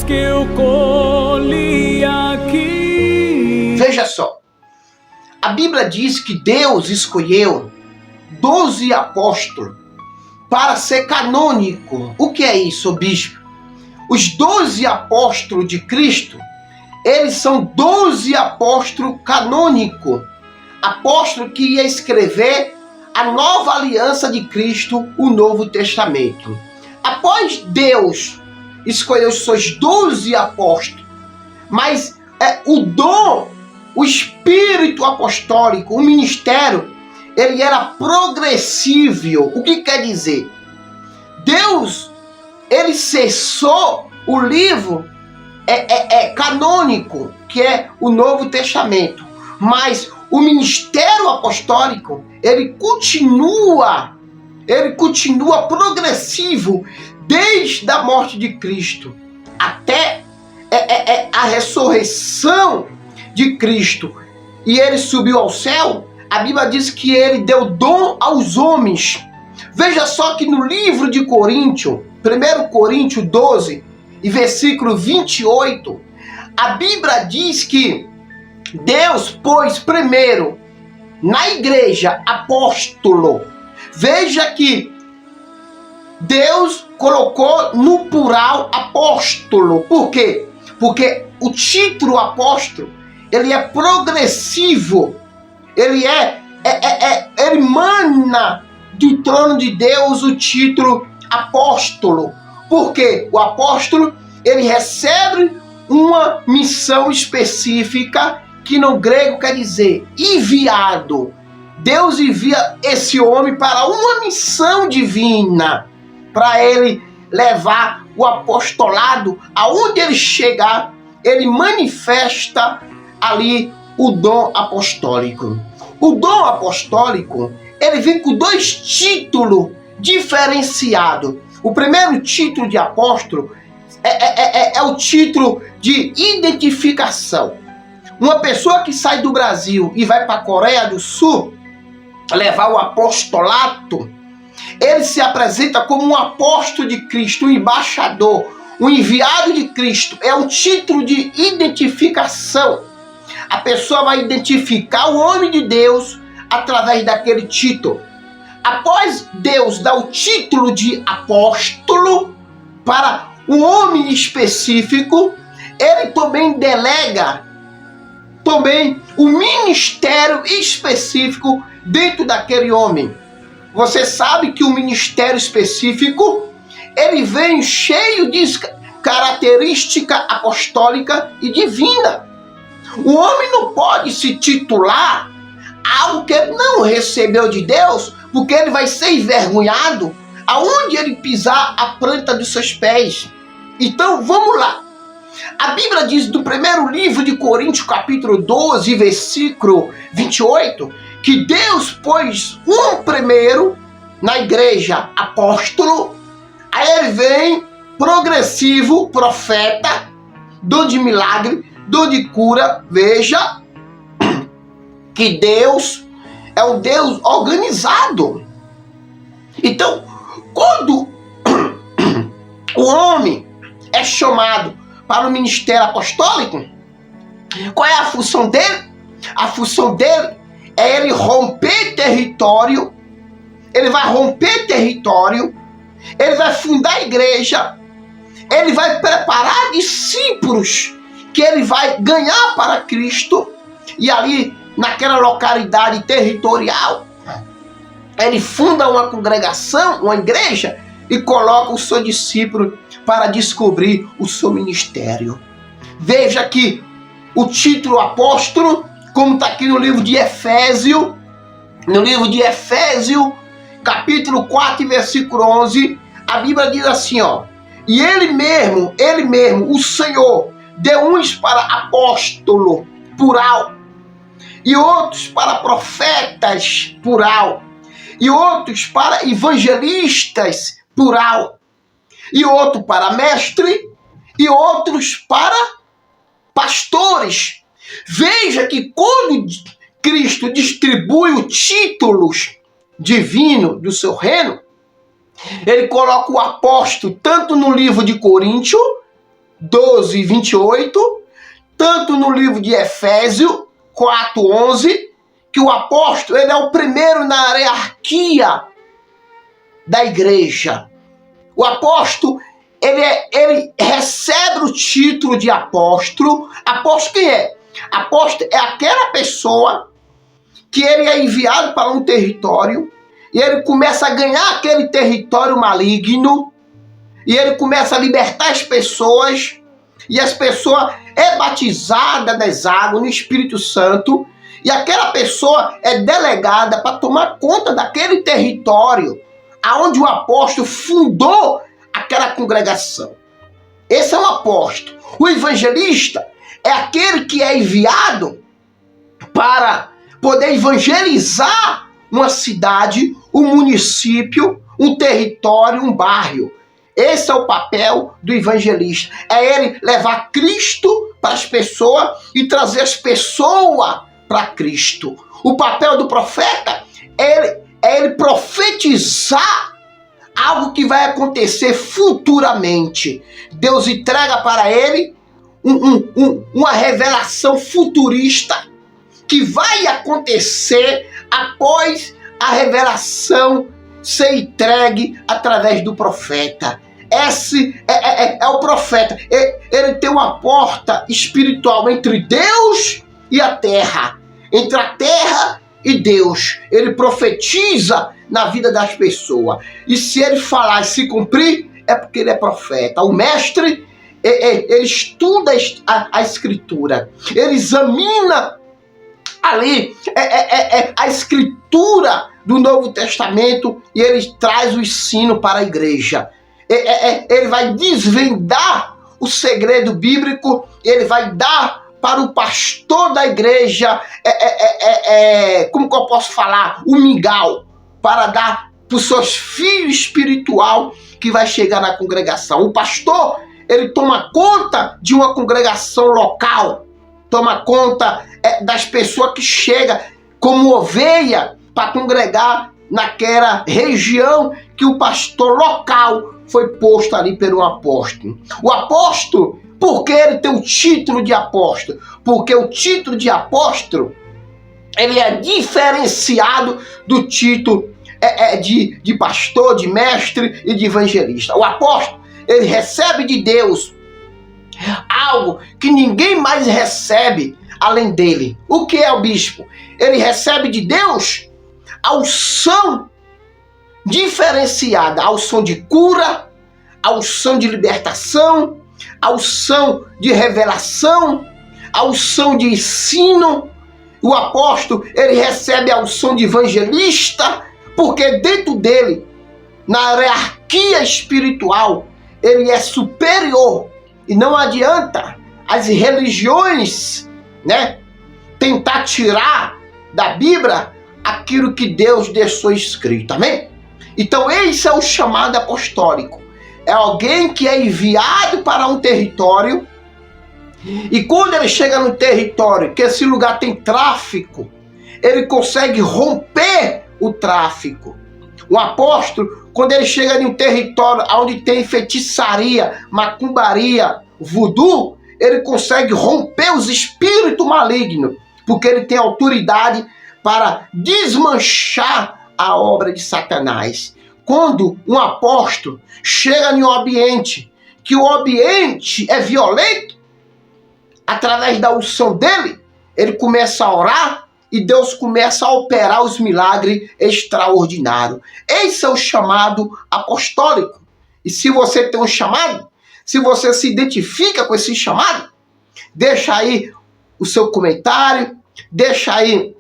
que eu colhi aqui. Veja só, a Bíblia diz que Deus escolheu 12 apóstolos para ser canônico. O que é isso, bispo? Os 12 apóstolos de Cristo, eles são 12 apóstolos canônicos. Apóstolo que ia escrever a nova aliança de Cristo, o Novo Testamento. Após Deus escolher os seus 12 apóstolos, mas o dom, o espírito apostólico, o ministério, ele era progressivo. O que quer dizer? Deus, ele cessou o livro canônico, que é o Novo Testamento, mas o ministério apostólico, ele continua progressivo desde a morte de Cristo até a ressurreição de Cristo. E ele subiu ao céu. A Bíblia diz que ele deu dom aos homens. Veja só que no livro de Coríntios, 1 Coríntios 12, e versículo 28, a Bíblia diz que Deus pôs primeiro na igreja apóstolo. Veja que Deus colocou no plural apóstolo. Por quê? Porque o título apóstolo, ele é progressivo. Ele ele emana do trono de Deus o título apóstolo. Porque o apóstolo, ele recebe uma missão específica, que no grego quer dizer enviado. Deus envia esse homem para uma missão divina, para ele levar o apostolado. Aonde ele chegar, ele manifesta ali o dom apostólico. O dom apostólico, ele vem com 2 títulos diferenciados. O primeiro título de apóstolo é o título de identificação. Uma pessoa que sai do Brasil e vai para a Coreia do Sul levar o apostolato, ele se apresenta como um apóstolo de Cristo, um embaixador, um enviado de Cristo. É um título de identificação. A pessoa vai identificar o homem de Deus através daquele título. Após Deus dar o título de apóstolo para um homem específico, ele também delega o ministério específico dentro daquele homem. Você sabe que o ministério específico, ele vem cheio de característica apostólica e divina. O homem não pode se titular algo que ele não recebeu de Deus, porque ele vai ser envergonhado aonde ele pisar a planta dos seus pés. Então, vamos lá. A Bíblia diz no primeiro livro de Coríntios, capítulo 12, versículo 28, que Deus pôs um primeiro na igreja apóstolo, aí ele vem progressivo, profeta, dom de milagre, dom de cura. Veja que Deus é um Deus organizado. Então, quando o homem é chamado para o ministério apostólico, qual é a função dele? A função dele é ele romper território. Ele vai romper território, ele vai fundar a igreja, ele vai preparar discípulos que ele vai ganhar para Cristo. E ali, naquela localidade territorial, ele funda uma congregação, uma igreja, e coloca o seu discípulo para descobrir o seu ministério. Veja que o título apóstolo, como está aqui no livro de Efésios, capítulo 4, versículo 11, a Bíblia diz assim, ó: e ele mesmo, o Senhor, deu uns para apóstolo, plural, e outros para profetas, plural, e outros para evangelistas, plural, e outro para mestre, e outros para pastores. Veja que quando Cristo distribui os títulos divinos do seu reino, ele coloca o apóstolo tanto no livro de Coríntios, 12, 28, tanto no livro de Efésios 4, 11, que o apóstolo ele é o primeiro na hierarquia da igreja. O apóstolo, ele recebe o título de apóstolo. Apóstolo quem é? Apóstolo é aquela pessoa que ele é enviado para um território e ele começa a ganhar aquele território maligno e ele começa a libertar as pessoas e as pessoas é batizada nas águas, no Espírito Santo, e aquela pessoa é delegada para tomar conta daquele território aonde o apóstolo fundou aquela congregação. Esse é um apóstolo. O evangelista é aquele que é enviado para poder evangelizar uma cidade, um município, um território, um bairro. Esse é o papel do evangelista. É ele levar Cristo para as pessoas e trazer as pessoas para Cristo. O papel do profeta é ele profetizar algo que vai acontecer futuramente. Deus entrega para ele uma revelação futurista que vai acontecer após a revelação ser entregue através do profeta. Esse é o profeta. Ele tem uma porta espiritual entre Deus e a terra. Entre a terra e Deus. Ele profetiza na vida das pessoas. E se ele falar e se cumprir, é porque ele é profeta. O mestre, ele estuda a escritura. Ele examina ali a escritura do Novo Testamento e ele traz o ensino para a igreja. Ele vai desvendar o segredo bíblico, ele vai dar para o pastor da igreja, como que eu posso falar? O mingau, para dar para os seus filhos espiritual que vai chegar na congregação. O pastor, ele toma conta de uma congregação local, toma conta das pessoas que chegam como ovelha para congregar naquela região que o pastor local foi posto ali pelo apóstolo. O apóstolo, por que ele tem o título de apóstolo? Porque o título de apóstolo, ele é diferenciado do título de pastor, de mestre e de evangelista. O apóstolo, ele recebe de Deus algo que ninguém mais recebe além dele. O que é o bispo? Ele recebe de Deus a unção diferenciada, a unção de cura, a unção de libertação, a unção de revelação, a unção de ensino. O apóstolo, ele recebe a unção de evangelista, porque dentro dele, na hierarquia espiritual, ele é superior. E não adianta as religiões, tentar tirar da Bíblia aquilo que Deus deixou escrito, amém? Então esse é o chamado apostólico. É alguém que é enviado para um território e quando ele chega no território, que esse lugar tem tráfico, ele consegue romper o tráfico. O apóstolo, quando ele chega em um território onde tem feitiçaria, macumbaria, voodoo, ele consegue romper os espíritos malignos, porque ele tem autoridade para desmanchar a obra de Satanás. Quando um apóstolo chega em um ambiente, que o ambiente é violento, através da unção dele, ele começa a orar e Deus começa a operar os milagres extraordinários. Esse é o chamado apostólico. E se você tem um chamado, se você se identifica com esse chamado, deixa aí o seu comentário, deixa aí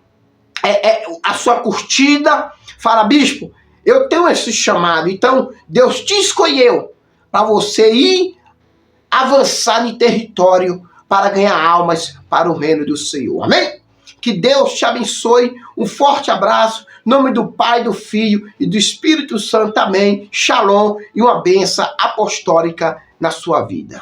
a sua curtida, fala, bispo, eu tenho esse chamado, então Deus te escolheu para você ir avançar em território para ganhar almas para o reino do Senhor. Amém? Que Deus te abençoe. Um forte abraço. Em nome do Pai, do Filho e do Espírito Santo. Amém. Shalom e uma bênção apostólica na sua vida.